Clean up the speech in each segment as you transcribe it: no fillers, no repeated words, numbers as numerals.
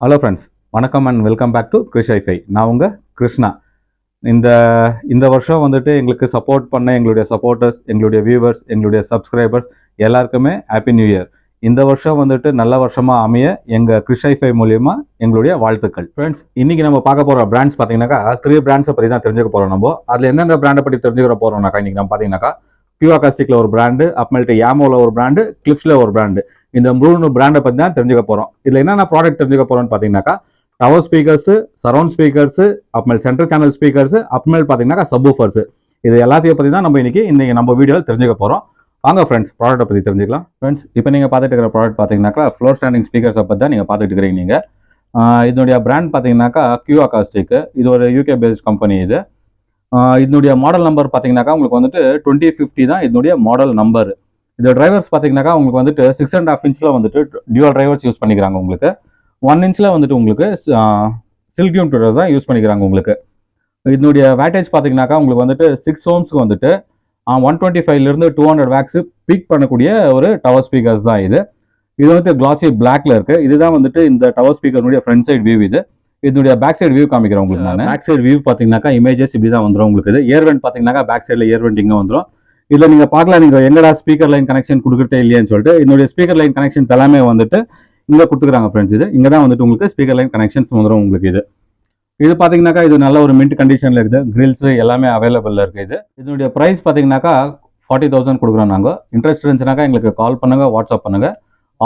Hello friends, வணக்கம் and welcome back to Krish hifi. நான் உங்கள் கிருஷ்ணா. இந்த இந்த வருஷம் வந்துட்டு எங்களுக்கு சப்போர்ட் பண்ண எங்களுடைய சப்போர்ட்டர்ஸ், எங்களுடைய வியூவர்ஸ், எங்களுடைய சப்ஸ்கிரைபர்ஸ் எல்லாருக்குமே ஹாப்பி நியூ இயர். இந்த வருஷம் வந்துட்டு நல்ல வருஷமாக அமைய எங்கள் கிரிஷ் ஐஃபை மூலியமாக எங்களுடைய வாழ்த்துக்கள். ஃப்ரெண்ட்ஸ், இன்றைக்கி நம்ம பார்க்க போகிற பிராண்ட்ஸ் பார்த்தீங்கன்னாக்கா 3 பிராண்ட்ஸை பற்றி தான் தெரிஞ்சுக்க போகிறோம். நம்ம அதில் எந்தெந்த பிராண்டை பற்றி தெரிஞ்சுக்கிற போகிறோம்னாக்கா இன்றைக்கி நம்ம பார்த்தீங்கன்னாக்கா கியூஆகாஸ்டிக்கில் ஒரு பிராண்டு, அப்புறமேட்டு யாமோவில் ஒரு பிராண்டு, கிளிப்ஸில் ஒரு பிராண்டு. இந்த 3 பிராண்டை பற்றி தான் தெரிஞ்சுக்க போகிறோம். இதில் என்னென்ன ப்ராடக்ட் தெரிஞ்சுக்க போகிறோம்னு பார்த்தீங்கன்னாக்கா டவர் ஸ்பீக்கர்ஸு, சரௌண்ட் ஸ்பீக்கர்ஸு, அப்புறமேல் சென்ட்ரல் சேனல் ஸ்பீக்கர்ஸு, அப்புறமேல் பார்த்தீங்கன்னா சப்வூஃபர்ஸு. இது எல்லாத்தையும் பற்றி தான் நம்ம இன்னைக்கு நம்ம வீடியோவில் தெரிஞ்சுக்க போகிறோம். வாங்க ஃப்ரெண்ட்ஸ், ப்ராடக்ட்டை பற்றி தெரிஞ்சுக்கலாம். ஃப்ரெண்ட்ஸ், இப்போ நீங்கள் பார்த்துட்டு இருக்கிற ப்ராடக்ட் பார்த்தீங்கன்னாக்கா ஃப்ளோர் ஸ்டாண்டிங் ஸ்பீக்கர்ஸை பற்றி தான் நீங்கள் பார்த்துட்டு இருக்கிறீங்க. நீங்கள் இதனுடைய பிராண்ட் பார்த்தீங்கன்னாக்கா கியூஆகாஸ்டிக். இது ஒரு யூகே பேஸ்ட் கம்பெனி. இதனுடைய மாடல் நம்பர் பார்த்தீங்கன்னாக்கா உங்களுக்கு வந்துட்டு 2050 தான் இதனுடைய மாடல் நம்பர். இந்த டிரைவர்ஸ் பார்த்தீங்கன்னாக்கா உங்களுக்கு வந்துட்டு 6.5 இன்ச்சில் வந்துட்டு டியூவல் டிரைவர்ஸ் யூஸ் பண்ணிக்கிறாங்க. உங்களுக்கு 1 இன்ச்சில் வந்துட்டு உங்களுக்கு சில்க் டியூன் ட்யூட்டர்ஸ் தான் யூஸ் பண்ணிக்கிறாங்க. உங்களுக்கு இதனுடைய வேட்டேஜ் பார்த்தீங்கன்னாக்கா உங்களுக்கு வந்துட்டு 6 ohmsக்கு வந்துட்டு 125லேருந்து 200 வாட்ஸ் பீக் பண்ணக்கூடிய ஒரு டவர் ஸ்பீக்கர்ஸ் தான் இது. இது வந்துட்டு கிளாசி பிளாக்ல இருக்கு. இதுதான் வந்துட்டு இந்த டவர் ஸ்பீக்கருடைய ஃப்ரண்ட் சைட் வியூ. இதனுடைய பேக் சைடு வியூ காமிக்கிறேன் உங்களுக்கு. நான் பேக் சைடு வியூ பார்த்தீங்கன்னாக்கா இமேஜஸ் இப்படி தான் வந்துடும் உங்களுக்கு. ஏர்வெண்ட் பார்த்தீங்கன்னாக்கா பேக் சைடில் ஏர்வெண்ட் இங்கே வந்துடும். இதில் நீங்கள் பார்க்கலாம், நீங்கள் எங்கடா ஸ்பீக்கர் லைன் கனெக்ஷன் கொடுக்குறதே இல்லையான்னு சொல்லிட்டு என்னுடைய ஸ்பீக்கர் லைன் கனெக்ஷன்ஸ் எல்லாமே வந்துட்டு இங்கே கொடுத்துக்கிறாங்க ஃப்ரெண்ட்ஸ். இங்கே தான் வந்துட்டு உங்களுக்கு ஸ்பீக்கர் லைன் கனெக்ஷன்ஸ் வந்துடும் உங்களுக்கு. இது பார்த்தீங்கன்னாக்கா இது நல்ல ஒரு மின்ட் கண்டிஷனில் இருக்குது. கிரில்ஸ் எல்லாமே அவைலபிளில் இருக்குது. இதனுடைய ப்ரைஸ் பார்த்தீங்கன்னாக்கா 40,000 கொடுக்குறோம் நாங்கள். இன்ட்ரெஸ்ட் இருந்துச்சுனாக்கா எங்களுக்கு கால் பண்ணுங்கள், வாட்ஸ்அப் பண்ணுங்கள்.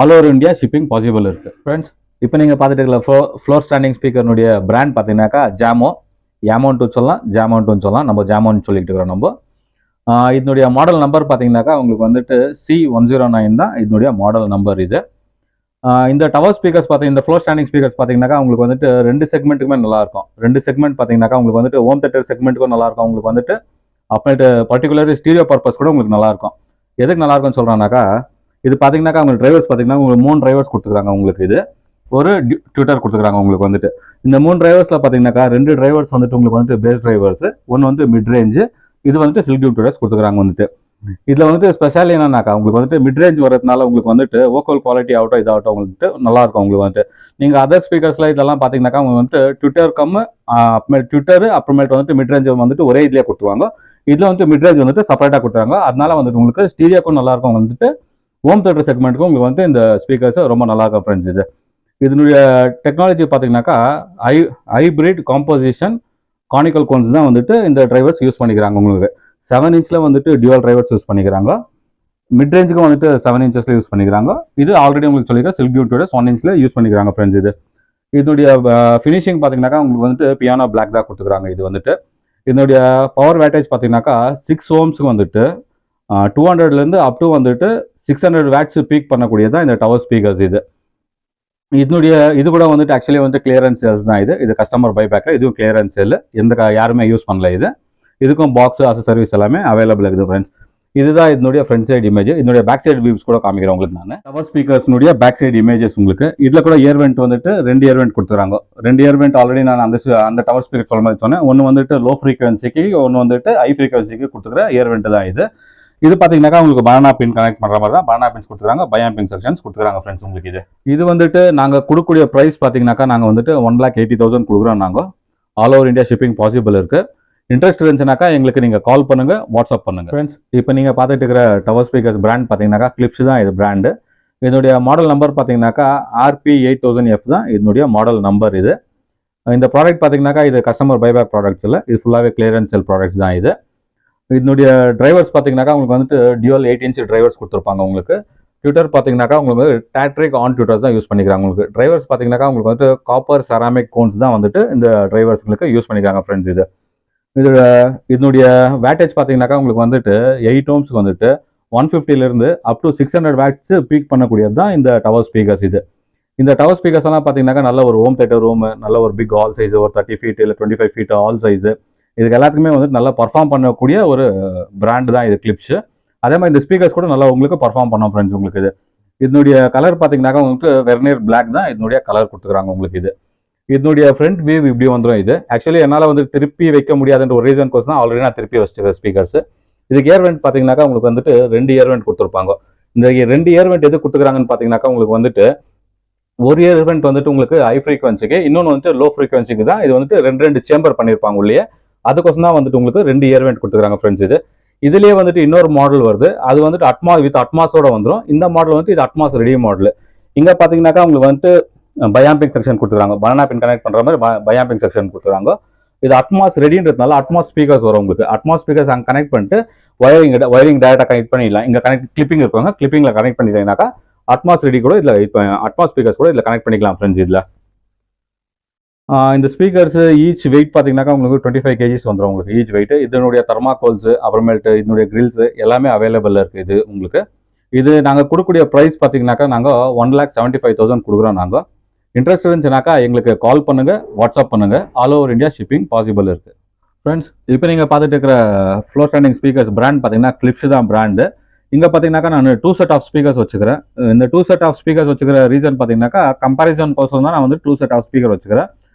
All over India shipping possible இருக்குது ஃப்ரெண்ட்ஸ். இப்போ நீங்கள் பார்த்துட்டு இருக்கிற ஃப்ளோர் ஸ்டாண்டிங் ஸ்பீக்கர்னுடைய பிராண்ட் பார்த்தீங்கன்னாக்கா யாமோன்ட்டு சொல்லலாம், ஜாமோன்ட்டு சொல்லலாம். நம்ம ஜாமோன்னு சொல்லிட்டு இருக்கிறோம் நம்ம. இதனுடைய மாடல் நம்பர் பார்த்தீங்கன்னாக்கா உங்களுக்கு வந்துட்டு C109 தான் இதனுடைய மாடல் நம்பர். இந்த டவர் ஸ்பீக்கர்ஸ் பார்த்தீங்கன்னா, இந்த ஃப்ளோர் ஸ்டாண்டிங் ஸ்பீக்கர்ஸ் பார்த்தீங்கன்னாக்கா உங்களுக்கு வந்துட்டு 2 செக்மெண்ட்டுக்குமே நல்லாயிருக்கும். 2 செக்மெண்ட் பார்த்தீங்கன்னாக்கா உங்களுக்கு வந்துட்டு ஹோம் தேட்டர் செக்மெண்ட்டுக்கும் நல்லாயிருக்கும். உங்களுக்கு வந்துட்டு அப்புறமேட்டு பர்டிகுலர் ஸ்டீரியோ பர்பஸ் கூட உங்களுக்கு நல்லாயிருக்கும். எதுக்கு நல்லாயிருக்கும்னு சொல்கிறாங்கனாக்கா, இது பார்த்தீங்கன்னாக்கா உங்களுக்கு டிரைவர்ஸ் பார்த்தீங்கன்னா உங்களுக்கு 3 டிரைவர்ஸ் கொடுத்துருக்காங்க. உங்களுக்கு ஒரு ட்விட்டர் கொடுத்துருக்காங்க உங்களுக்கு வந்துட்டு. இந்த 3 டிரைவர்ஸில் பார்த்தீங்கன்னாக்கா 2 டிரைவர்ஸ் வந்துட்டு உங்களுக்கு வந்துட்டு பேஸ் டிரைவர்ஸ், ஒன்று வந்து மிட் ரேஞ்சு, இது வந்துட்டு சில்க் டியூன் ட்விட்டர்ஸ் கொடுத்துருக்காங்க வந்துட்டு. இதில் வந்துட்டு ஸ்பெஷல் என்னன்னாக்கா உங்களுக்கு வந்துட்டு மிட் ரேஞ்ச் வரதுனால உங்களுக்கு வந்துட்டு வோக்கல் குவாலிட்டி ஆகட்டும் இதாகட்டும் உங்களுக்கு நல்லாயிருக்கும். உங்களுக்கு வந்துட்டு நீங்கள் அதர் ஸ்பீக்கர்ஸில் இதெல்லாம் பார்த்தீங்கன்னாக்கா உங்களுக்கு வந்துட்டு ட்விட்டர் அப்புறமேட்டு வந்துட்டு மிட் ரேஞ்ச் வந்துட்டு ஒரே இதுலேயே கொடுத்துருவாங்க. இதில் வந்துட்டு மிட் ரேஞ்ச் வந்துட்டு செப்பரேட்டாக கொடுத்துருவாங்க. அதனால வந்துட்டு உங்களுக்கு ஸ்டீரியோக்கும் நல்லாயிருக்கும். வந்துட்டு ஹோம் தேட்டர் செக்மெண்ட்டுக்கும் உங்களுக்கு வந்து இந்த ஸ்பீக்கர்ஸ் ரொம்ப நல்லாயிருக்கும் ஃப்ரெண்ட்ஸ். இதனுடைய டெக்னாலஜி பார்த்தீங்கன்னாக்கா ஹைபிரிட் காம்போசிஷன் கானிக்கல் கோன்ஸ் தான் வந்துட்டு இந்த டிரைவர்ஸ் யூஸ் பண்ணிக்கிறாங்க. உங்களுக்கு 7 இன்ச்சில் வந்துட்டு டியூவல் டிரைவர்ஸ் யூஸ் பண்ணிக்கிறாங்க. மிட் ரேஞ்சுக்கும் வந்துட்டு 7 இன்ச்சஸ்ல யூஸ் பண்ணிக்கிறாங்க. இது ஆல்ரெடி உங்களுக்கு சொல்லியிருக்க சில்க் டியூன் ட்விட்டர்ஸ் 1 இன்ச்சில் யூஸ் பண்ணிக்கிறாங்க ஃப்ரெண்ட்ஸ். இதனுடைய ஃபினிஷிங் பார்த்தீங்கன்னாக்கா உங்களுக்கு வந்துட்டு பியானோ பிளாக் தான் கொடுத்துக்கிறாங்க. இதனுடைய பவர் வேட்டேஜ் பார்த்தீங்கன்னாக்கா 6 ohmsக்கு வந்துட்டு 200லேருந்து அப் டு வந்துட்டு 600 வாட்ஸ் பீக் பண்ணக்கூடியதான் இந்த டவர் ஸ்பீக்கர்ஸ். இது கூட வந்துட்டு ஆக்சுவலி வந்து கிளியரன்ஸ் சேல்ஸ் தான். இது கஸ்டமர் பைபேக்கில் இதுவும் கிளியரன்ஸ் சேல். யாருமே யூஸ் பண்ணல. இதுக்கும் பாக்ஸ் அசசரிஸ் எல்லாமே அவைலபிள் இருக்குது ஃப்ரெண்ட்ஸ். இதுதான் இதனுடைய ஃப்ரண்ட் சைடு இமேஜ். இதனுடைய பேக் சைடு வியூஸ் கூட காமிக்கிறேன் உங்களுக்கு. நான் டவர் ஸ்பீக்கர்ஸ்னுடைய பேக் சைடு இமேஜஸ் உங்களுக்கு. இதில் கூட ஏர்வெண்ட் வந்துட்டு 2 ஏர்வெண்ட் கொடுத்துறாங்க. 2 ஏர்வெண்ட் ஆல்ரெடி நான் அந்த டவர் ஸ்பீக்கர் சொல்ல மாதிரி சொன்னேன். ஒன்று வந்துட்டு லோ ஃப்ரீக்வன்சிக்கு, ஒன்று வந்துட்டு ஹை ஃப்ரீக்வன்சிக்கு கொடுத்துக்கிற ஏர்வெண்ட் தான். இது பார்த்தீங்கன்னாக்கா உங்களுக்கு பனானா பின் கனெக்ட் பண்ணுற மாதிரி தான் பனானா பின்ஸ் கொடுத்துருக்காங்க. பயான் பின் செக்ஷன்ஸ் கொடுத்துருக்காங்க ஃப்ரெண்ட்ஸ் உங்களுக்கு. இது வந்துட்டு நாங்கள் கொடுக்கக்கூடிய ப்ரைஸ் பார்த்தீங்கன்னாக்கா நாங்கள் வந்துட்டு 1,80,000 கொடுக்குறோம். நாங்கள் all over India shipping possible இருக்குது. இன்ட்ரெஸ்ட் இருந்துச்சுனாக்கா எங்களுக்கு நீங்கள் கால் பண்ணுங்கள், வாட்ஸ்அப் பண்ணுங்கள் ஃப்ரெண்ட்ஸ். இப்போ நீங்கள் பார்த்துட்டு இருக்கிற டவர் ஸ்பீக்கர்ஸ் பிராண்ட் பார்த்தீங்கன்னாக்கா கிளிப்ஸ் தான் இது பிராண்டு. இதனுடைய மாடல் நம்பர் பார்த்தீங்கன்னாக்கா RP8000F தான் இதனுடைய மாடல் நம்பர். இந்த ப்ராடக்ட் பார்த்தீங்கன்னாக்கா இது கஸ்டமர் பைபேக் ப்ராடக்ட்ஸ் இல்லை, இது ஃபுல்லாகவே கிளியரன்ஸ் செல் ப்ராடக்ட்ஸ் தான். இதனுடைய டிரைவர்ஸ் பார்த்தீங்கன்னாக்கா உங்களுக்கு வந்துட்டு டியூவல் 8 இன்ச் டிரைவர்ஸ் கொடுத்துருப்பாங்க. உங்களுக்கு ட்விட்டர் பார்த்தீங்கன்னாக்கா உங்களுக்கு டேட்ரிக் ஆன் ட்விட்டர்ஸ் தான் யூஸ் பண்ணிக்கிறாங்க. உங்களுக்கு டிரைவர்ஸ் பார்த்தீங்கன்னாக்கா உங்களுக்கு வந்துட்டு காப்பர் செராமிக் கோன்ஸ் தான் வந்துட்டு இந்த டிரைவர்ஸ்களுக்கு யூஸ் பண்ணிக்கிறாங்க ஃப்ரெண்ட்ஸ். இதனுடைய வேட்டேஜ் பார்த்தீங்கன்னாக்கா உங்களுக்கு வந்துட்டு 8 ohmsக்கு வந்துட்டு 150லேருந்து அப் டு 600 வாட்ஸ் பீக் பண்ணக்கூடியது தான் இந்த டவர் ஸ்பீக்கர்ஸ். இந்த டவர் ஸ்பீக்கர்ஸ் எல்லாம் பார்த்தீங்கன்னாக்கா நல்ல ஒரு ஹோம் தேட்டர் ரூம், நல்ல ஒரு பிக் ஹால் சைஸ், ஒரு 30 feet இல்லை 25 feet ஹால் சைஸு, இதுக்கு எல்லாத்துக்குமே வந்துட்டு நல்லா பர்ஃபார்ம் பண்ணக்கூடிய ஒரு பிராண்டு தான் கிளிப்ஸ். அதே மாதிரி இந்த ஸ்பீக்கர்ஸ் கூட நல்லா உங்களுக்கு பர்ஃபார்ம் பண்ணோம் ஃப்ரெண்ட்ஸ் உங்களுக்கு. இதனுடைய கலர் பார்த்தீங்கன்னாக்கா உங்களுக்கு வெர்னியர் பிளாக் தான் இதனுடைய கலர் கொடுத்துக்கிறாங்க உங்களுக்கு. இதனுடைய ஃப்ரண்ட் வியூ இப்படி வந்துடும். ஆக்சுவலி என்னால் வந்து திருப்பி வைக்க முடியாதுன்ற ஒரு ரீசன் கோஸ் தான் ஆல்ரெடி நான் திருப்பி வச்சிருக்கேன் ஸ்பீக்கர்ஸ். இதுக்கு ஏர்வெண்ட் பார்த்தீங்கன்னாக்கா உங்களுக்கு வந்துட்டு 2 ஏர்வெண்ட் கொடுத்துருப்பாங்க. இந்த 2 ஏர்வெண்ட் எது கொடுத்துக்கிறாங்கன்னு பார்த்தீங்கன்னாக்கா உங்களுக்கு வந்துட்டு ஒரு இயர் வெண்ட் வந்துட்டு உங்களுக்கு ஹை ஃப்ரீக்வன்சிக்கு, இன்னொன்று வந்துட்டு லோ ஃப்ரீக்வன்சிக்கு தான். இது வந்துட்டு ரெண்டு சேம்பர் பண்ணியிருப்பாங்க உள்ளே. அதுக்கோசம் தான் வந்துட்டு உங்களுக்கு 2 இயர் வெண்ட் கொடுத்துருக்காங்க ஃப்ரெண்ட்ஸ். இதுலேயே வந்துட்டு இன்னொரு மாடல் வருது. அது வந்துட்டு வித் அட்மாஸோட வந்துடும். இந்த மாடல் வந்து இது அட்மாஸ் ரெடி மாடல். இங்கே பார்த்தீங்கன்னாக்கா உங்களுக்கு வந்துட்டு பயாம்பிங் செக்ஷன் கொடுத்துருக்காங்க. பனானா பின் கனெக்ட் பண்ணுற மாதிரி பயாம்பிங் செக்ஷன் கொடுத்துருக்காங்க. இது அட்மாஸ் ரெடின்றதுனால அட்மாஸ் ஸ்பீக்கர்ஸ் வரும் உங்களுக்கு. அட்மாஸ் ஸ்பீக்கர்ஸ் அங்கே கனெக்ட் பண்ணிட்டு வயரிங் டேரெக்டாக கனெக்ட் பண்ணிடலாம். இங்கே கிளிப்பிங் இருப்பாங்க. கிளிப்பிங்கில் கனெக்ட் பண்ணிட்டீங்கன்னாக்கா அட்மாஸ் ரெடி கூட இதில் இப்போ அட்மாஸ் ஸ்பீக்கர்ஸ் கூட இதில் கனெக்ட் பண்ணிக்கலாம் ஃப்ரெண்ட்ஸ். இதில் இந்த ஸ்பீக்கர்ஸ் ஈச் வெயிட் பார்த்தீங்கன்னாக்கா உங்களுக்கு 25 kgs வந்துடும் உங்களுக்கு ஈச் வெயிட். இதனுடைய தர்மாகோல்ஸ் அப்புறமேட்டு இதனுடைய கிரில்ஸ் எல்லாமே அவைலபிள் இருக்குது இது உங்களுக்கு. இது நாங்கள் கொடுக்கக்கூடிய ப்ரைஸ் பார்த்தீங்கன்னாக்கா நாங்கள் 1,75,000 கொடுக்குறோம். நாங்கள் இன்ட்ரெஸ்ட் இருந்துச்சுனாக்கா எங்களுக்கு கால் பண்ணுங்கள், வாட்ஸ்அப் பண்ணுங்கள். All over India shipping possible இருக்குது ஃப்ரெண்ட்ஸ். இப்போ நீங்கள் பார்த்துட்டு இருக்கிற ஃப்ளோர் ஸ்டாண்டிங் ஸ்பீக்கர்ஸ் பிராண்ட் பார்த்தீங்கன்னா கிளிப்ஸ் தான் பிராண்டு. இங்கே பார்த்தீங்கன்னாக்கா நான் 2 செட் ஆஃப் ஸ்பீக்கர்ஸ் வச்சுக்கிறேன். இந்த 2 செட் ஆஃப் ஸ்பீக்கர்ஸ் வச்சுக்கிற ரீசன் பார்த்தீங்கன்னாக்கா கம்பேரிசன் கோசம் தான் நான் வந்து 2 செட் ஆஃப் ஸ்பீக்கர் வச்சுக்கிறேன்.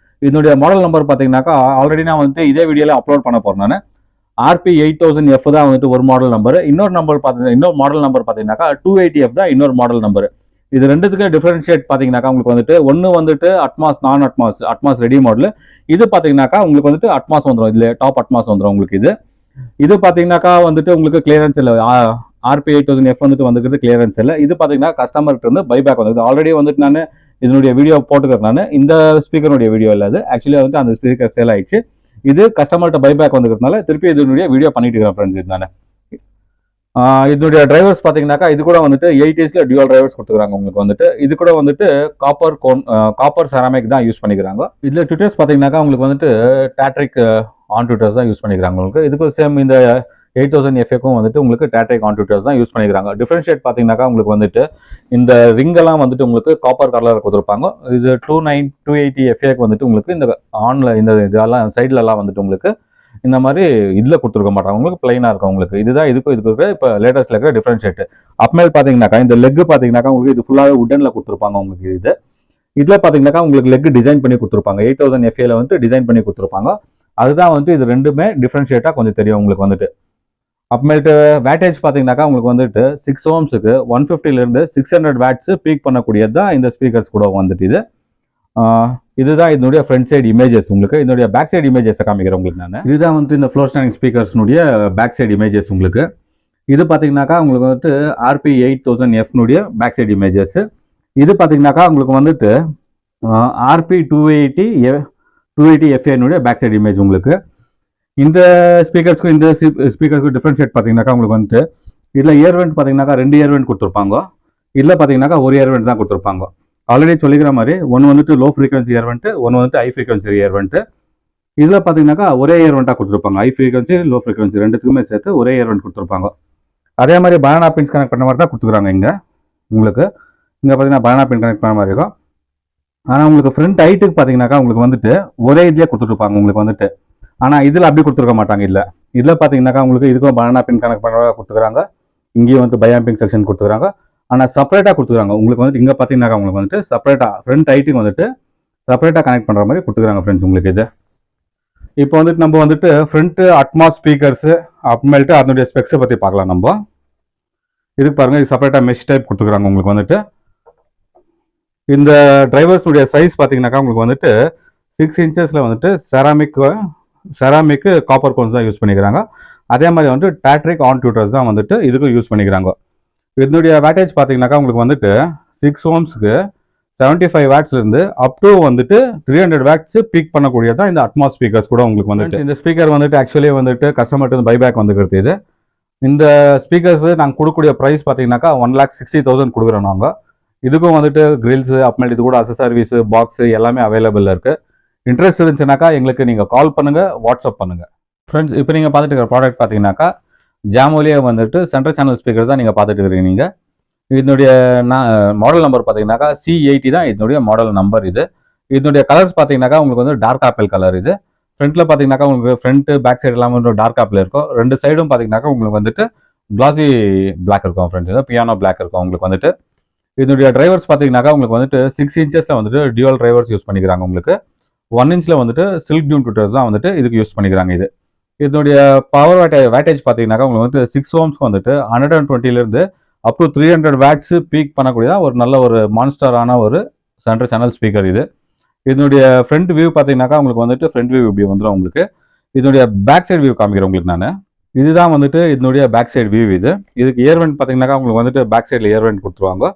இதனுடைய மாடல் நம்பர் பார்த்தீங்கன்னாக்கா ஆல்ரெடி நான் வந்துட்டு இதே வீடியோவில் அப்லோட் பண்ண போகிறேன். நான் RP8000F தான் வந்துட்டு ஒரு மாடல் நம்பர். இன்னொரு மாடல் நம்பர் பார்த்தீங்கன்னாக்கா 280F தான் இன்னொரு மாடல் நம்பர். இது ரெண்டுத்துக்கு டிஃபரன்ஷியேட் பார்த்தீங்கன்னாக்கா உங்களுக்கு வந்துட்டு ஒன்று வந்துட்டு அட்மாஸ் நான் அட்மாஸ் ரெடி மாடல். இது பார்த்தீங்கன்னாக்கா உங்களுக்கு வந்துட்டு அட்மாஸ் வந்துடும். இதில் டாப் அட்மாஸ் வந்துடும் உங்களுக்கு. இது பார்த்தீங்கன்னாக்கா வந்துட்டு உங்களுக்கு கிளியரன்ஸ் இல்லை. RP8000F வந்துட்டு கிளியரன்ஸ் இல்லை. இது பார்த்தீங்கன்னா கஸ்டமர்கிட்ட இருந்து பைபேக் வந்துருக்கு. ஆல்ரெடி வந்துட்டு நான் இதனுடைய வீடியோ போட்டுக்கிறேன். நான் இந்த ஸ்பீக்கருடைய வீடியோ இல்லை, அது ஆக்சுவலி வந்துட்டு அந்த ஸ்பீக்கர் சேல் ஆயிடுச்சு. இது கஸ்டமர்கிட்ட பைபேக் வந்துக்கிறதுனால திருப்பி இதனுடைய வீடியோ பண்ணிட்டு இருக்கிறேன் ஃப்ரெண்ட்ஸ். இதனால இதனுடைய டிரைவர்ஸ் பார்த்தீங்கன்னாக்கா இது கூட வந்துட்டு 8Hல டியூவல் டிரைவர்ஸ் கொடுத்துருக்காங்க உங்களுக்கு வந்துட்டு. இது கூட வந்துட்டு காப்பர் செராமிக் தான் யூஸ் பண்ணிக்கிறாங்க. இதில் ட்விட்டர்ஸ் பார்த்தீங்கன்னாக்கா உங்களுக்கு வந்துட்டு டேட்ரிக் ஆன் ட்விட்டர்ஸ் தான் யூஸ் பண்ணிக்கிறாங்க உங்களுக்கு. இதுக்கு சேம் இந்த 8000F-க்கும் வந்துட்டு உங்களுக்கு டேட்ரிக் ஆன் ட்விட்டர்ஸ் தான் யூஸ் பண்ணிக்கிறாங்க. டிஃபரன்ஷியேட் பார்த்தீங்கன்னாக்கா உங்களுக்கு வந்துட்டு இந்த ரிங்கெல்லாம் வந்துட்டு உங்களுக்கு காப்பர் கலரில் கொடுத்துருப்பாங்க. இது 280F-க்கு வந்துட்டு உங்களுக்கு இந்த ஆன்ல இந்த இதெல்லாம் சைட்லலாம் வந்துட்டு உங்களுக்கு இந்த மாதிரி இதில் கொடுத்துருக்க மாட்டாங்க. உங்களுக்கு பிளைனாக இருக்கும் உங்களுக்கு. இதுதான் இதுக்கு இப்போ லேட்டஸ்ட்ல இருக்கிற டிஃபரன்ஷியேட். அப்மேல் பார்த்தீங்கன்னாக்கா இந்த லெக் பார்த்தீங்கன்னாக்கா உங்களுக்கு இது ஃபுல்லாகவே உட்டனில் கொடுத்துருப்பாங்க உங்களுக்கு. இதில் பார்த்தீங்கன்னாக்கா உங்களுக்கு லெக் டிசைன் பண்ணி கொடுத்துருப்பாங்க. 8000F-ல வந்து டிசைன் பண்ணி கொடுத்துருப்பாங்க. அதுதான் வந்து இது ரெண்டுமே டிஃபரன்ஷியேட்டாக கொஞ்சம் தெரியும் உங்களுக்கு வந்துட்டு. அப்புறமேட்டு வேட்டேஜ் பார்த்தீங்கன்னாக்கா உங்களுக்கு வந்துட்டு 6 ohmsக்கு 150லேருந்து 600 watts பீக் பண்ணக்கூடியது தான் இந்த ஸ்பீக்கர்ஸ் கூட வந்துட்டு. இதுதான் இதனுடைய ஃப்ரண்ட் சைடு இமேஜஸ். உங்களுக்கு இதனுடைய பேக் சைடு இமேஜஸை காமிக்கிறேன் உங்களுக்கு. நான் இதுதான் வந்து இந்த ஃப்ளோர் ஸ்டாண்டிங் ஸ்பீக்கர்ஸ்னுடைய பேக் சைடு இமேஜஸ் உங்களுக்கு. இது பார்த்தீங்கன்னாக்கா உங்களுக்கு வந்துட்டு RP8000F பேக் சைடு இமேஜஸ். இது பார்த்தீங்கன்னாக்கா உங்களுக்கு வந்துட்டு RP280F பேக் சைடு இமேஜ் உங்களுக்கு. இந்த ஸ்பீக்கர்ஸ்க்கும் டிஃபரன்ஷியேட் பார்த்தீங்கன்னாக்கா உங்களுக்கு வந்துட்டு இதில் இயர் வெண்ட் பார்த்தீங்கன்னாக்கா 2 இயர் வெண்ட் கொடுத்துருப்பாங்க. இதில் பார்த்தீங்கன்னாக்கா ஒரு இயர் வெண்ட் தான் கொடுத்துருப்பாங்க. ஆல்ரெடி சொல்லிக்கிற மாதிரி ஒன்று வந்துட்டு லோ ஃப்ரீக்வன்சி இயர் வெண்ட், ஒன்று வந்துட்டு ஹை ஃப்ரீக்வன்சி இயர் வெண்ட். இதில் பார்த்தீங்கன்னாக்கா ஒரே இயர் வெண்ட்டாக கொடுத்துருப்பாங்க. ஹை ஃப்ரீக்வன்சி லோ ஃப்ரீக்வன்சி ரெண்டுத்துக்குமே சேர்த்து ஒரே இயர் வெண்ட் கொடுத்துருப்பாங்க. அதே மாதிரி பனானா பின்ஸ் கனெக்ட் பண்ண மாதிரி தான் கொடுத்துருக்காங்க இங்கே உங்களுக்கு. இங்கே பார்த்தீங்கன்னா பனானா பின் கனெக்ட் பண்ண மாதிரி இருக்கும். ஆனால் உங்களுக்கு ஃப்ரண்ட் ஹைட்டுக்கு பார்த்தீங்கன்னாக்கா உங்களுக்கு வந்துட்டு ஒரே இதுலேயே கொடுத்துருப்பாங்க உங்களுக்கு வந்துட்டு. ஆனால் இதில் அப்படி கொடுத்துருக்க மாட்டாங்க. இதில் பார்த்தீங்கன்னாக்கா உங்களுக்கு இதுக்கும் பனானா பின் கனெக்ட் பண்ண கொடுத்துருக்காங்க. இங்கேயும் வந்து பயாம்பிங் செக்ஷன் கொடுத்துருக்காங்க. ஆனால் செப்பரேட்டாக கொடுத்துருக்காங்க உங்களுக்கு வந்துட்டு. இங்கே பார்த்தீங்கன்னாக்கா உங்களுக்கு வந்துட்டு செப்பரேட்டாக ஃப்ரண்ட் ஹைட்டுக்கு வந்துட்டு செப்பரேட்டாக கனெக்ட் பண்ணுற மாதிரி கொடுத்துருக்காங்க ஃப்ரெண்ட்ஸ் உங்களுக்கு. இப்போ வந்துட்டு நம்ம வந்துட்டு ஃப்ரண்ட் அட்மாஸ் ஸ்பீக்கர்ஸு அப்புறமேட்டு அதனுடைய ஸ்பெக்ஸை பற்றி பார்க்கலாம். நம்ம இதுக்கு பாருங்கள், இது செப்பரேட்டாக மெஷ் டைப் கொடுத்துருக்காங்க உங்களுக்கு வந்துட்டு. இந்த டிரைவர்ஸுடைய சைஸ் பார்த்தீங்கன்னாக்கா உங்களுக்கு வந்துட்டு 6 inchesல வந்துட்டு செராமிக்கு காப்பர் கோன்ஸ் தான் யூஸ் பண்ணிக்கிறாங்க. அதே மாதிரி வந்துட்டு டேட்ரிக் ஆன் ட்யூட்டர்ஸ் தான் வந்துட்டு இதுக்கும் யூஸ் பண்ணிக்கிறாங்க. இதனுடைய வேட்டேஜ் பார்த்தீங்கன்னாக்கா உங்களுக்கு வந்துட்டு 6 ohmsக்கு 75 wattsலேருந்து அப் டு வந்துட்டு 300 watts பீக் பண்ணக்கூடியதான் இந்த அட்மாஸ் ஸ்பீக்கர்ஸ் கூட உங்களுக்கு வந்துட்டு. இந்த ஸ்பீக்கர் வந்துட்டு ஆக்சுவலி வந்துட்டு கஸ்டமர்ட்டு பைபேக் வந்துக்கிறது. இந்த ஸ்பீக்கர்ஸ் நாங்கள் கொடுக்கக்கூடிய ப்ரைஸ் பார்த்தீங்கன்னாக்கா 1,60,000 கொடுக்குறோம் நாங்கள். இதுக்கும் வந்துட்டு கிரில்ஸு அப்புறமேட்டு இது கூட அசசரிஸு பாக்ஸு எல்லாமே அவைலபிளாக இருக்குது. இன்ட்ரெஸ்ட் இருந்துச்சுனாக்கா எங்களுக்கு நீங்கள் கால் பண்ணுங்கள், வாட்ஸ்அப் பண்ணுங்கள் ஃப்ரெண்ட்ஸ். இப்போ நீங்கள் பார்த்துட்டு இருக்கிற ப்ராடக்ட் பார்த்தீங்கன்னாக்கா ஜாமோலியே வந்துட்டு சென்ட்ரல் சேனல் ஸ்பீக்கர் தான் நீங்கள் பார்த்துட்டு இருக்கிறீங்க. நீங்கள் இதனுடைய மாடல் நம்பர் பார்த்தீங்கன்னாக்கா C80 தான் இதனுடைய மாடல் நம்பர். இதனுடைய கலர்ஸ் பார்த்தீங்கன்னாக்கா உங்களுக்கு வந்து டார்க் ஆப்பிள் கலர். ஃப்ரண்ட்டில் பார்த்தீங்கன்னாக்கா உங்களுக்கு ஃப்ரண்ட் பேக் சைடு எல்லாமே டார்க் ஆப்பிள் இருக்கும். ரெண்டு சைடும் பார்த்தீங்கன்னாக்கா உங்களுக்கு வந்துட்டு கிளாசி பிளாக் இருக்கும் ஃப்ரெண்ட்ஸ். பியானோ பிளாக் இருக்கும் உங்களுக்கு வந்துட்டு. இதனுடைய டிரைவர்ஸ் பார்த்தீங்கன்னாக்கா உங்களுக்கு வந்துட்டு 6 inchesல வந்துட்டு டியூவல் டிரைவர்ஸ் யூஸ் பண்ணிக்கிறாங்க உங்களுக்கு. 1 inchல வந்துட்டு சில்க் டியூன் ட்விட்டர்ஸ் தான் வந்துட்டு இதுக்கு யூஸ் பண்ணிக்கிறாங்க. இதனுடைய பவர் வேட்டேஜ் பார்த்தீங்கன்னாக்கா உங்களுக்கு வந்து 6 ohmsக்கு வந்துட்டு 120லேருந்து அப் டு 300 watts பீக் பண்ணக்கூடியதான் ஒரு நல்ல ஒரு மான்ஸ்டரான ஒரு சென்டர் சேனல் ஸ்பீக்கர் இது. இதனுடைய ஃப்ரண்ட் வியூ பார்த்தீங்கன்னாக்கா உங்களுக்கு வந்துட்டு ஃப்ரண்ட் வியூ இப்படி வந்துடும் உங்களுக்கு. இதனுடைய பேக் சைடு வியூ காமிக்கிறேன் உங்களுக்கு நான். இதுதான் வந்துட்டு இதனுடைய பேக் சைடு வியூ இது. இதுக்கு இயர்வெண்ட் பார்த்தீங்கன்னாக்கா உங்களுக்கு வந்துட்டு பேக் சைடில் இயர்வெண்ட் கொடுத்துருவாங்க.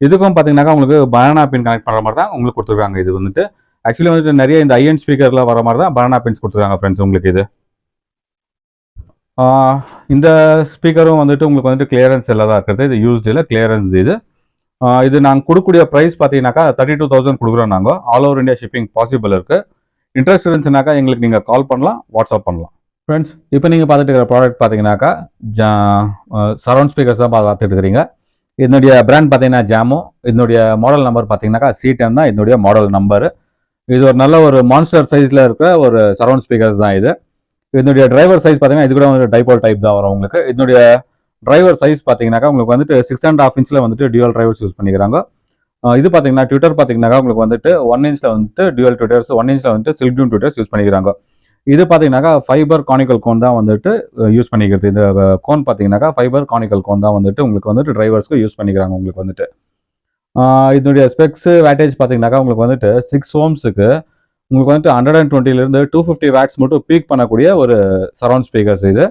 இதுக்கும் பார்த்தீங்கன்னாக்கா உங்களுக்கு பனானா பின் கனெக்ட் பண்ணுற மாதிரி தான் உங்களுக்கு கொடுத்துருக்காங்க. இது வந்துட்டு ஆக்சுவலி வந்துட்டு நிறைய இந்த ஐஎன் ஸ்பீக்கரில் வர மாதிரி தான் பனானா பின்ஸ் கொடுத்துருக்காங்க ஃப்ரெண்ட்ஸ் உங்களுக்கு இது. இந்த ஸ்பீக்கரும் வந்துட்டு உங்களுக்கு வந்துட்டு கிளியரன்ஸ் எல்லாம் தான் இருக்கிறது. இது யூஸ்டு இல்லை, கிளியரன்ஸ் இது. இது நாங்கள் கொடுக்கக்கூடிய ப்ரைஸ் பார்த்தீங்கன்னாக்கா 32,000 கொடுக்குறோம் நாங்கள். All over India shipping possible இருக்குது. இன்ட்ரெஸ்ட் இருந்துச்சுனாக்கா எங்களுக்கு நீங்கள் கால் பண்ணலாம், வாட்ஸ்அப் பண்ணலாம். ஃப்ரெண்ட்ஸ் இப்போ நீங்கள் பார்த்துட்டு இருக்கிற ப்ராடக்ட் பார்த்தீங்கன்னாக்கா சரௌண்ட் ஸ்பீக்கர்ஸ் தான் பார்த்துட்டு இருக்கிறீங்க. இதனுடைய பிராண்ட் பார்த்தீங்கன்னா ஜாமோ. இதனுடைய மாடல் நம்பர் பார்த்தீங்கன்னாக்கா C10 தான் இதனுடைய மாடல் நம்பர். இது ஒரு நல்ல ஒரு மான்ஸ்டர் சைஸில் இருக்கிற ஒரு சரௌண்ட் ஸ்பீக்கர்ஸ் தான் இது. இதனுடைய டிரைவர் சைஸ் பார்த்தீங்கன்னா இது கூட வந்து டைபோல் டைப் தான் வரும் உங்களுக்கு. இதனுடைய டிரைவர் சைஸ் பார்த்தீங்கன்னாக்கா உங்களுக்கு வந்துட்டு 6.5 இன்ச்சில் வந்துட்டு டியூவல் டிரைவர்ஸ் யூஸ் பண்ணிக்கிறாங்க. இது பார்த்தீங்கன்னா ட்விட்டர் பார்த்தீங்கன்னாக்கா உங்களுக்கு வந்துட்டு 1 இன்ச்சில் வந்துட்டு டியூவல் ட்விட்டர்ஸ், 1 இன்ச்சில் வந்துட்டு சில்க் டியூன் ட்விட்டர்ஸ் யூஸ் பண்ணிக்கிறாங்க. இது பார்த்தீங்கன்னாக்கா ஃபைபர் கானிக்கல் கோன் தான் வந்துட்டு யூஸ் பண்ணிக்கிறது. இந்த கோன் பார்த்தீங்கன்னாக்கா ஃபைபர் கானிக்கல் கோன் தான் வந்துட்டு உங்களுக்கு வந்துட்டு டிரைவர்ஸ்க்கு யூஸ் பண்ணிக்கிறாங்க உங்களுக்கு வந்துட்டு. இதனுடைய ஸ்பெக்ஸ் வேட்டேஜ் பார்த்தீங்கன்னாக்கா உங்களுக்கு வந்துட்டு 6 ohmஸுக்கு உங்களுக்கு வந்துட்டு 120லேருந்து 250 வாட்ஸ் மட்டும் பீக் பண்ணக்கூடிய ஒரு சரௌண்ட் ஸ்பீக்கர்ஸ் இது.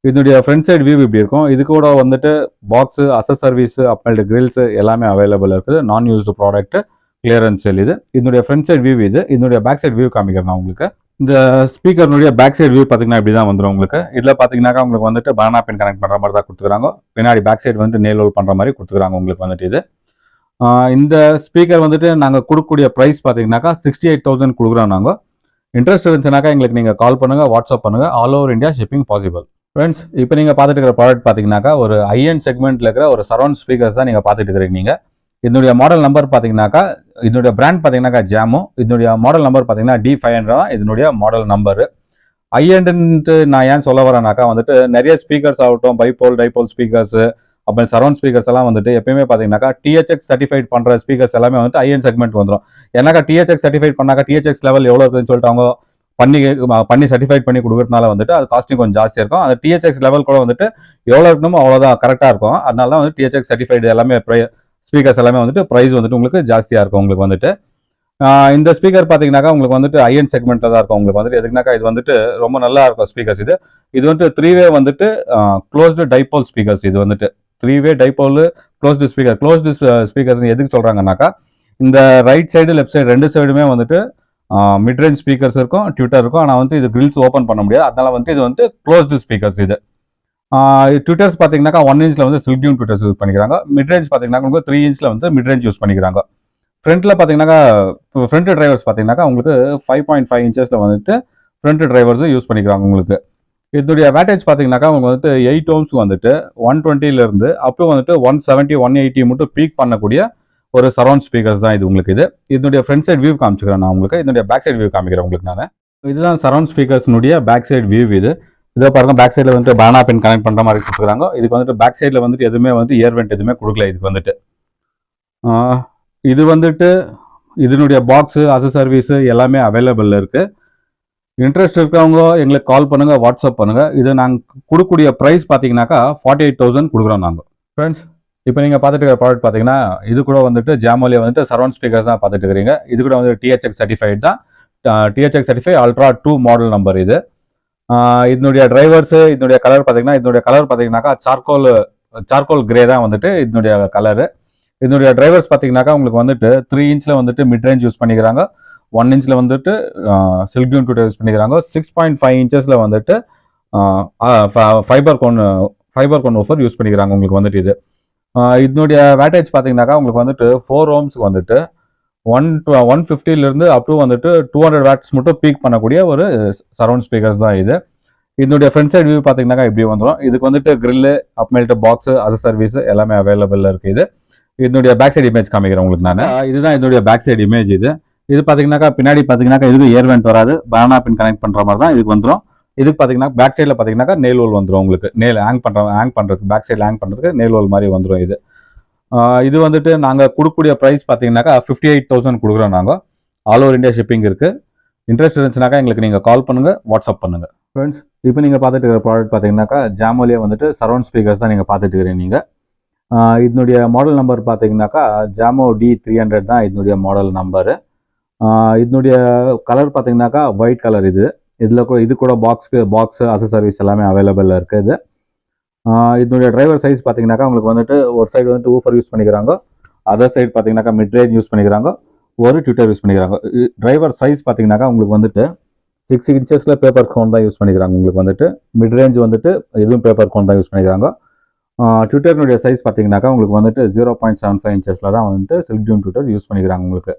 இதனுடைய ஃப்ரண்ட் சைடு வியூ இப்படி இருக்கும். இது கூட வந்துட்டு பாக்ஸு, அசசர்வீஸ், அப்மெல்டு கிரில்ஸு எல்லாமே அவைலபிள் இருக்குது. நான் யூஸ்டு ப்ராடக்ட், கிளியரன்ஸ் சேல் இது. இதனுடைய ஃப்ரண்ட் சைடு வியூ இது. இதனுடைய பேக் சைடு வியூ காமிக்கிறேன் நான் உங்களுக்கு. இந்த ஸ்பீக்கர்னுடைய பேக் சைடு வியூ பார்த்தீங்கன்னா இப்படி தான் வந்துடும் உங்களுக்கு. இதில் பார்த்தீங்கன்னாக்கா உங்களுக்கு வந்துட்டு பனானா பின் கனெக்ட் பண்ணுற மாதிரி தான் கொடுத்துக்கிறாங்க. பின்னாடி பேக் சைடு வந்துட்டு நேல் ஹோல்ட் பண்ணுற மாதிரி கொடுத்துக்கிறாங்க உங்களுக்கு வந்துட்டு இது. இந்த ஸ்பீக்கர் வந்துட்டு நாங்கள் கொடுக்கக்கூடிய ப்ரைஸ் பார்த்தீங்கன்னாக்கா 68,000 கொடுக்குறோம் நாங்கள். இன்ட்ரெஸ்ட் இருந்துச்சுனாக்கா எங்களுக்கு நீங்கள் கால் பண்ணுங்கள், வாட்ஸ்அப் பண்ணுங்கள். All over India shipping possible. Friends இப்போ நீங்கள் பார்த்துட்டு இருக்கிற ப்ராடக்ட் பார்த்தீங்கன்னாக்கா ஒரு ஐஎன் செக்மெண்ட்டில் இருக்கிற ஒரு சரௌண்ட் ஸ்பீக்கர்ஸ் தான் நீங்கள் பார்த்துட்டு இருக்கிறீங்க. நீங்கள் இதனுடைய மாடல் நம்பர் பார்த்தீங்கன்னாக்கா இதனுடைய பிராண்ட் பார்த்தீங்கன்னாக்கா ஜாமோ. இதனுடைய மாடல் நம்பர் பார்த்தீங்கன்னா D500 தான் இதனுடைய மாடல் நம்பரு. ஐஎன்ட்டு நான் ஏன் சொல்ல வரேன்னாக்கா வந்துட்டு நிறைய ஸ்பீக்கர்ஸ் ஆகட்டும், பைபோல் டைபோல் ஸ்பீக்கர்ஸு, அப்புறம் சரௌண்ட் ஸ்பீக்கர்ஸ் எல்லாம் வந்துட்டு எப்பயுமே பார்த்தீங்கன்னாக்கா THX சர்டிஃபைட் பண்ணுற ஸ்பீக்கர்ஸ் எல்லாமே வந்துட்டு ஐஎன் செக்மெண்ட் வந்துடும். ஏன்னாக்கா THX சர்டிஃபைட் பண்ணாக்கா THX லெவல் எவ்வளோ இருக்குன்னு சொல்லிட்டு அவங்க பண்ணி சர்டிஃபைட் பண்ணி கொடுக்குறதுனால வந்துட்டு அது காஸ்டிங் கொஞ்சம் ஜாஸ்தியாக இருக்கும். அந்த THX லெவல் கூட வந்துட்டு எவ்வளோ இருக்கணுமோ அவ்வளோதான் கரெக்டாக இருக்கும். அதனால தான் வந்து THX சர்டிஃபைடு எல்லாமே ஸ்பீக்கர்ஸ் எல்லாமே வந்துட்டு ப்ரைஸ் வந்துட்டு உங்களுக்கு ஜாஸ்தியாக இருக்கும் உங்களுக்கு வந்துட்டு. இந்த ஸ்பீக்கர் பார்த்தீங்கன்னாக்கா உங்களுக்கு வந்துட்டு ஐஎன் செக்மெண்ட்டில் தான் இருக்கும் உங்களுக்கு வந்துட்டு. எதுக்குனாக்கா இது வந்துட்டு ரொம்ப நல்லா இருக்கும் ஸ்பீக்கர்ஸ் இது. இது வந்துட்டு 3-வே வந்துட்டு க்ளோஸ்டு டைபோல் ஸ்பீக்கர்ஸ். இது வந்துட்டு 3-வே dipole closed speaker. Closed speakers எதுக்கு சொல்கிறாங்கன்னாக்கா இந்த ரைட் சைடு லெஃப்ட் சைடு ரெண்டு சைடுமே வந்துட்டு மிட்ரேஞ்ச் ஸ்பீக்கர்ஸ் இருக்கும், ட்விட்டர் இருக்கும். ஆனால் வந்து இது கிரில்ஸ் ஓப்பன் பண்ண முடியாது. அதனால வந்து இது வந்து க்ளோஸ்டு ஸ்பீக்கர்ஸ் இது. ட்விட்டர்ஸ் பார்த்தீங்கன்னாக்கா 1 இன்ச்சில் வந்து சில்க் டியூன் ட்விட்டர்ஸ் யூஸ் பண்ணிக்கிறாங்க. மிட்ரேஞ்ச் பார்த்தீங்கன்னா உங்களுக்கு 3 இன்ச்சில் வந்து மிட்ரேஞ்ச் யூஸ் பண்ணிக்கிறாங்க. ஃப்ரண்ட்டில் பார்த்தீங்கன்னாக்கா ஃப்ரண்ட் டிரைவர்ஸ் பார்த்தீங்கன்னாக்கா உங்களுக்கு 5.5 இன்ச்சஸில் வந்துட்டு ஃப்ரண்ட் டிரைவர்ஸ் யூஸ் பண்ணிக்கிறாங்க உங்களுக்கு. இதனுடைய வேட்டேஜ் பார்த்தீங்கன்னாக்கா உங்களுக்கு வந்துட்டு 8 ohms வந்துட்டு 120லேருந்து அப் டு வந்துட்டு 170, 180 மட்டும் பீக் பண்ணக்கூடிய ஒரு சரௌண்ட் ஸ்பீக்கர்ஸ் தான் இது உங்களுக்கு. இதனுடைய ஃப்ரண்ட் சைடு வியூ காமிச்சிக்கிறேன் நான் உங்களுக்கு. இதனுடைய பேக் சைடு வியூ காமிக்கிறேன் உங்களுக்கு நான். இதுதான் சரௌண்ட் ஸ்பீக்கர்ஸ்னுடைய பேக் சைடு வியூ இது. இதை பாருங்க, பேக் சைடில் வந்துட்டு பனானா பின் கனெக்ட் பண்ணுற மாதிரி கொடுத்துருக்காங்க. இதுக்கு வந்துட்டு பேக் சைடில் வந்துட்டு எதுவுமே வந்து இயர்வெண்ட் எதுவுமே கொடுக்கல இதுக்கு வந்துட்டு. இது வந்துட்டு இதனுடைய பாக்ஸு, அசசர்வீஸு எல்லாமே அவைலபிள் இருக்குது. இன்ட்ரெஸ்ட் இருக்கிறவங்க எங்களுக்கு கால் பண்ணுங்கள், வாட்ஸ்அப் பண்ணுங்கள். இது நாங்கள் கொடுக்கக்கூடிய ப்ரைஸ் பார்த்தீங்கன்னாக்கா 48,000 கொடுக்குறோம் நாங்கள். ஃப்ரெண்ட்ஸ் இப்போ நீங்கள் பார்த்துட்டு இருக்கிற ப்ராடக்ட் பார்த்தீங்கன்னா இது கூட வந்துட்டு ஜாமோலியா வந்துட்டு சரௌண்ட் ஸ்பீக்கர்ஸ் தான் பார்த்துட்டு இருக்கிறீங்க. இது கூட வந்து THX சர்டிஃபைட் தான். THX certify Ultra 2 model number இது. இதனுடைய டிரைவர்ஸு, இதனுடைய கலர் பார்த்தீங்கன்னாக்கா சார்கோல் கிரே தான் வந்துட்டு இதனுடைய கலரு. இதனுடைய டிரைவர்ஸ் பார்த்தீங்கன்னாக்கா உங்களுக்கு வந்துட்டு 3 இன்ச்சில் வந்துட்டு மிட்ரேஞ்ச் யூஸ் பண்ணிக்கிறாங்க. 1 இன்ச்சில் வந்துட்டு சில்க் டியூன் ட்விட்டர் யூஸ் பண்ணிக்கிறாங்க. 6.5 இன்ச்சஸில் வந்துட்டு ஃபைபர் கோன் ஓஃபர் யூஸ் பண்ணிக்கிறாங்க உங்களுக்கு வந்துட்டு இது. இதனுடைய வேட்டேஜ் பார்த்தீங்கன்னாக்கா உங்களுக்கு வந்துட்டு 4 ohms வந்துட்டு 150லேருந்து அப் டு வந்துட்டு 200 வாட்ஸ் மட்டும் பீக் பண்ணக்கூடிய ஒரு சரௌண்ட் ஸ்பீக்கர்ஸ் தான் இது. இதனுடைய ஃப்ரண்ட் சைடு வியூ பார்த்தீங்கன்னாக்கா இப்படி வந்துடும். இதுக்கு வந்துட்டு கிரில்லு, அப்மெல்ட் பாக்ஸு, அசசர்வீஸ் எல்லாமே அவைலபிள் இருக்குது. இதனுடைய பேக் சைடு இமேஜ் காமிக்கிறேன் உங்களுக்கு நான். இதுதான் இதனுடைய பேக் சைடு இமேஜ் இது. இது பார்த்தீங்கன்னாக்கா பின்னாடி பார்த்தீங்கன்னாக்கா இதுக்கு இயர்வெண்ட் வராது. பனானா பின் கனெக்ட் பண்ணுற மாதிரி தான் இதுக்கு வந்துடும். இதுக்கு பார்த்தீங்கன்னா பேக் சைடில் பார்த்தீங்கன்னாக்கா நெயில் ஹோல் வந்துடும் உங்களுக்கு. ஹேங் பண்ணுறதுக்கு பேக் சைடில் ஹேங் பண்ணுறதுக்கு நெயில் ஹோல் மாதிரி வந்துடும் இது. இது வந்துட்டு நாங்கள் கொடுக்கக்கூடிய ப்ரைஸ் பார்த்தீங்கன்னாக்கா 58,000 கொடுக்குறோம் நாங்கள். ஆல் ஓவர் இந்தியா ஷிப்பிங் இருக்குது. இன்ட்ரெஸ்ட் இருந்துச்சுனாக்கா எங்களுக்கு நீங்கள் கால் பண்ணுங்கள், வாட்ஸ்அப் பண்ணுங்கள். ஃப்ரெண்ட்ஸ் இப்போ நீங்கள் பார்த்துட்டு இருக்கிற ப்ராடக்ட் பார்த்தீங்கன்னாக்கா ஜாமோலியா வந்துட்டு சரௌண்ட் ஸ்பீக்கர்ஸ் தான் நீங்கள் பார்த்துட்டு இருக்கிறீங்க நீங்கள். இதனுடைய மாடல் நம்பர் பார்த்தீங்கன்னாக்கா ஜாமோ D300 தான் இதனுடைய மாடல் நம்பரு. இதனுடைய கலர் பார்த்தீங்கன்னாக்கா ஒயிட் கலர். இது கூட பாக்ஸ் அசசரிஸ் எல்லாமே அவைலபிளாக இருக்குது. இதனுடைய டிரைவர் சைஸ் பார்த்தீங்கன்னாக்கா உங்களுக்கு வந்துட்டு ஒரு சைடு வந்துட்டு ஊஃபர் யூஸ் பண்ணிக்கிறாங்க, அதர் சைடு பார்த்தீங்கன்னாக்கா மிட் ரேஞ்ச் யூஸ் பண்ணிக்கிறாங்க, ஒரு ட்விட்டர் யூஸ் பண்ணிக்கிறாங்க. டிரைவர் சைஸ் பார்த்தீங்கன்னாக்கா உங்களுக்கு வந்துட்டு 6 இன்ச்சஸில் பேப்பர் கோன் தான் யூஸ் பண்ணிக்கிறாங்க. உங்களுக்கு வந்துட்டு மிட் ரேஞ்ச் வந்துட்டு இதுவும் பேப்பர் கோன் தான் யூஸ் பண்ணிக்கிறாங்க. ட்விட்டர்னுடைய சைஸ் பார்த்தீங்கன்னாக்கா உங்களுக்கு வந்துட்டு 0.75 இன்ச்சஸில் தான் வந்துட்டு சில்க் டியூன் ட்விட்டர் யூஸ் பண்ணிக்கிறாங்க. உங்களுக்கு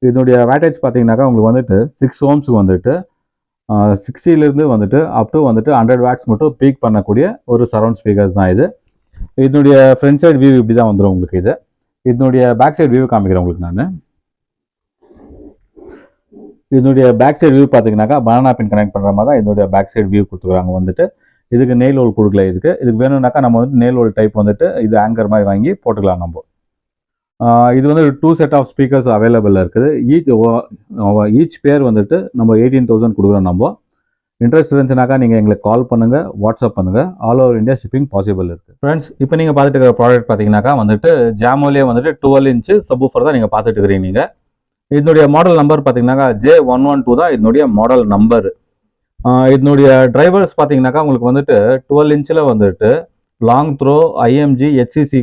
இதனுடைய வேட்டேஜ் பார்த்தீங்கன்னாக்கா உங்களுக்கு வந்துட்டு 6 ohms வந்துட்டு 60லேருந்து வந்துட்டு அப் டு வந்துட்டு 100 watts மட்டும் பீக் பண்ணக்கூடிய ஒரு சரௌண்ட் ஸ்பீக்கர்ஸ் தான் இது. இதனுடைய ஃப்ரண்ட் சைடு வியூ இப்படி தான் வந்துடும் உங்களுக்கு. இதனுடைய பேக் சைடு வியூ காமிக்கிறேன் உங்களுக்கு நான். இதனுடைய பேக் சைடு வியூ பார்த்தீங்கன்னாக்கா பனானா பின் கனெக்ட் பண்ணுற மாதிரி தான் இதனுடைய பேக் சைடு வியூ கொடுத்துருக்காங்க வந்துட்டு. இதுக்கு நெயில் ஹோல் கொடுக்கல. இதுக்கு வேணும்னாக்கா நம்ம வந்து நெயில் ஹோல் டைப் வந்துட்டு இது ஆங்கர் மாதிரி வாங்கி போட்டுக்கலாம் நம்ம. இது வந்து 2 செட் ஆஃப் ஸ்பீக்கர்ஸ் அவைலபிளாக இருக்குது. ஈச் பேர் வந்துட்டு நம்ம 18,000 கொடுக்குறோம். நம்ம இன்ட்ரெஸ்ட் இருந்துச்சுனாக்கா நீங்கள் எங்களுக்கு கால் பண்ணுங்கள், வாட்ஸ்அப் பண்ணுங்கள். All over India shipping possible இருக்குது. ஃப்ரெண்ட்ஸ், இப்போ நீங்கள் பார்த்துட்டு இருக்கிற ப்ராடக்ட் பார்த்தீங்கன்னாக்கா வந்துட்டு ஜாமோலே வந்துட்டு 12 inch சப்வூஃபர் தான் நீங்கள் பார்த்துட்டு இருக்கிறீங்க. நீங்கள் இதனுடைய மாடல் நம்பர் பார்த்தீங்கன்னாக்கா J112 தான் இதனுடைய மாடல் நம்பர். இதனுடைய டிரைவர்ஸ் பார்த்தீங்கன்னாக்கா உங்களுக்கு வந்துட்டு 12 inchல வந்துட்டு லாங் த்ரோ IMG HCC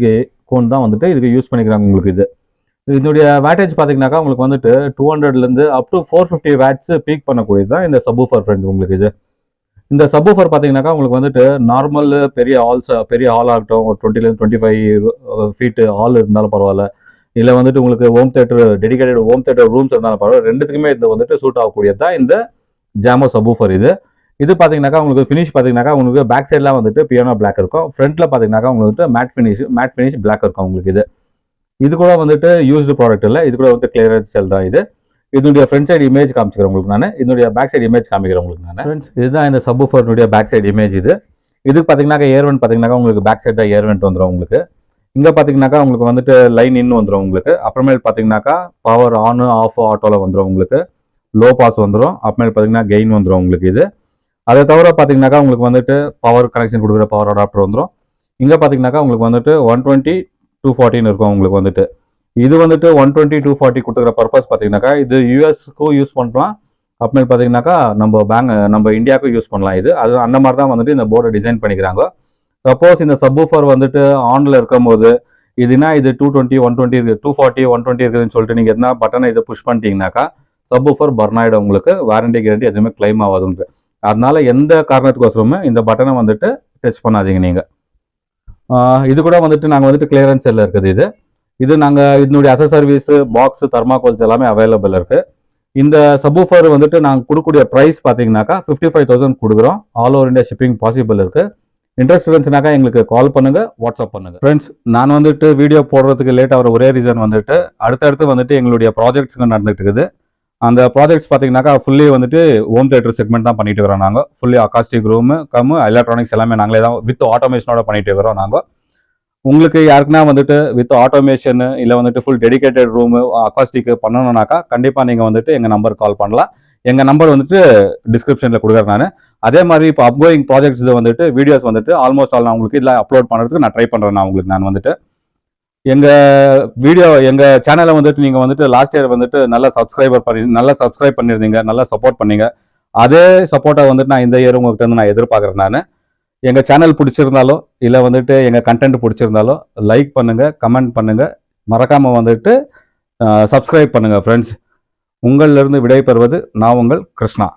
கோன் தான் வந்துட்டு இதுக்கு யூஸ் பண்ணிக்கிறாங்க. உங்களுக்கு இதனுடைய வேட்டேஜ் பார்த்தீங்கன்னாக்கா உங்களுக்கு வந்துட்டு 200லேருந்து அப் டு 450 watts பீக் பண்ணக்கூடியது தான் இந்த சப்வூஃபர் ஃப்ரெண்ட்ஸ். உங்களுக்கு இந்த சப்வூஃபர் பார்த்தீங்கன்னாக்கா உங்களுக்கு வந்துட்டு நார்மல் பெரிய ஹால் ஆகட்டும், ஒரு 20லேருந்து 25 feet ஹால் இருந்தாலும் பரவாயில்ல, இல்லை வந்துட்டு உங்களுக்கு home theatre dedicated home theatre rooms இருந்தாலும் பரவாயில்ல, ரெண்டுத்துக்குமே இது வந்துட்டு சூட் ஆகக்கூடியது தான் இந்த ஜாமோ சப்வூஃபர். இது பார்த்தீங்கன்னாக்கா உங்களுக்கு ஃபினிஷ் பார்த்தீங்கன்னாக்கா உங்களுக்கு பேக் சைட்லாம் வந்துட்டு பியானோ பிளாக் இருக்கும், ஃப்ரண்ட்ல பார்த்தீங்கன்னாக்கா உங்களுக்கு மேட் ஃபினிஷ் பிளாக் இருக்கும் உங்களுக்கு. இது கூட வந்துட்டு யூஸ்டு ப்ராடக்ட் இல்லை, இது கூட வந்து கிளியரன்ஸ் சேல் தான். இதனுடைய ஃப்ரண்ட் சைடு இமேஜ் காமிச்சிக்கிறேன் உங்களுக்கு நான். இதனுடைய பேக் சைடு இமேஜ் காமிக்கிறேன் உங்களுக்கு நான். இதுதான் இந்த சப்வூஃபர்னுடைய பேக் சைடு இமேஜ். இது பார்த்தீங்கன்னாக்கா ஏர்வென்ட் பார்த்தீங்கன்னாக்கா உங்களுக்கு பேக் சைடு தான் ஏர்வென்ட் வந்துடும் உங்களுக்கு. இங்கே பார்த்தீங்கன்னாக்கா உங்களுக்கு வந்துட்டு லைன் இன் வந்துடும் உங்களுக்கு. அப்புறமேல் பார்த்தீங்கன்னாக்கா பவர் ஆன் ஆஃப் ஆட்டோவில் வந்துடும் உங்களுக்கு. லோ பாஸ் வந்துடும். அப்புறமேல் பார்த்தீங்கன்னா கெயின் வந்துடும் உங்களுக்கு. அதை தவிர பார்த்தீங்கன்னாக்கா உங்களுக்கு வந்துட்டு பவர் கனெக்ஷன் கொடுக்குற பவர் அடாப்டர் வந்துடும். இங்கே பார்த்தீங்கன்னாக்கா உங்களுக்கு வந்துட்டு 120/240 இருக்கும் உங்களுக்கு வந்துட்டு. இது வந்துட்டு 120/240 கொடுக்குற பர்பஸ் பார்த்தீங்கன்னாக்கா இது யூஎஸ்க்கும் யூஸ் பண்ணுறோம், அப்புறமேல் பார்த்தீங்கன்னாக்கா நம்ம இந்தியாவுக்கும் யூஸ் பண்ணலாம். அது அந்த மாதிரி தான் வந்துட்டு இந்த போர்டை டிசைன் பண்ணிக்கிறாங்க. சப்போஸ் இந்த சப்வூஃபர் வந்துட்டு ஆனில் இருக்கும்போது இது 220 120 இருக்குது, 240 120 இருக்குதுன்னு சொல்லிட்டு நீங்கள் எதனா பட்டனை இதை புஷ் பண்ணிட்டீங்கன்னாக்கா சப்வூஃபர் பர்ன் ஆகிடும் உங்களுக்கு. வாரண்டி கேரண்டி எதுவுமே கிளைம் ஆகாதுங்க. அதனால எந்த காரணத்துக்கோசரமே இந்த பட்டனை வந்துட்டு டச் பண்ணாதீங்க நீங்கள். இது கூட வந்துட்டு நாங்கள் வந்துட்டு கிளியரன்ஸ் செல்ல இருக்குது. நாங்கள் இதனுடைய அசசர்வீஸ் பாக்ஸ் தர்மாகோல்ஸ் எல்லாமே அவைலபிள் இருக்குது. இந்த சப்வூஃபர் வந்துட்டு நாங்கள் கொடுக்கக்கூடிய ப்ரைஸ் பார்த்தீங்கன்னாக்கா 55,000 கொடுக்குறோம். All over India shipping possible இருக்குது. இன்ட்ரெஸ்ட் இருந்துச்சுனாக்கா எங்களுக்கு கால் பண்ணுங்க, வாட்ஸ்அப் பண்ணுங்க. ஃப்ரெண்ட்ஸ், நான் வந்துட்டு வீடியோ போடுறதுக்கு லேட் ஆகிற ஒரே ரீசன் வந்துட்டு அடுத்தடுத்து வந்துட்டு எங்களுடைய ப்ராஜெக்ட்ஸ்ங்க நடந்துட்டு இருக்குது. அந்த ப்ராஜெக்ட்ஸ் பார்த்தீங்கன்னாக்கா ஃபுல்லி வந்துட்டு ஹோம் தேட்டர் செக்மெண்ட் தான் பண்ணிட்டு இருக்கிறோம். நாங்கள் ஃபுல்லி அகாஸ்டிக் ரூமு எலக்ட்ரானிக்ஸ் எல்லாமே நாங்களே தான் வித் ஆட்டோமேஷனோட பண்ணிட்டு இருக்கிறோம். நாங்கள் உங்களுக்கு யாருக்குன்னா வந்துட்டு வித் ஆட்டோமேஷன் இல்லை வந்துட்டு ஃபுல் டெடிகேட்டட் ரூமு அகாஸ்டிக் பண்ணணும்னாக்கா கண்டிப்பாக நீங்கள் வந்துட்டு எங்கள் நம்பர் கால் பண்ணலாம். எங்கள் நம்பர் வந்துட்டு டிஸ்கிரிப்ஷனில் கொடுக்குறேன் நான். அதே மாதிரி இப்போ அப்கோயிங் ப்ராஜெக்ட்ஸ் வந்துட்டு வீடியோஸ் வந்துட்டு ஆல்மோஸ்ட் ஆல் நான் உங்களுக்கு இதில் அப்லோட் பண்ணுறதுக்கு நான் ட்ரை பண்ணுறேன். நான் வந்துட்டு எங்கள் சேனலை வந்துட்டு நீங்கள் வந்துட்டு லாஸ்ட் இயர் வந்துட்டு நல்லா சப்ஸ்கிரைப் பண்ணியிருந்தீங்க, நல்லா சப்போர்ட் பண்ணீங்க. அதே சப்போர்ட்டை வந்துட்டு நான் இந்த இயர் உங்கள்கிட்ட வந்து நான் எதிர்பார்க்குறேன். நான் எங்கள் சேனல் பிடிச்சிருந்தாலோ இல்லை வந்துட்டு எங்கள் கண்டென்ட் பிடிச்சிருந்தாலோ லைக் பண்ணுங்கள், கமெண்ட் பண்ணுங்கள், மறக்காமல் வந்துட்டு சப்ஸ்கிரைப் பண்ணுங்கள். ஃப்ரெண்ட்ஸ், உங்களிலிருந்து விடை பெறுவது நான் உங்கள் கிருஷ்ணா.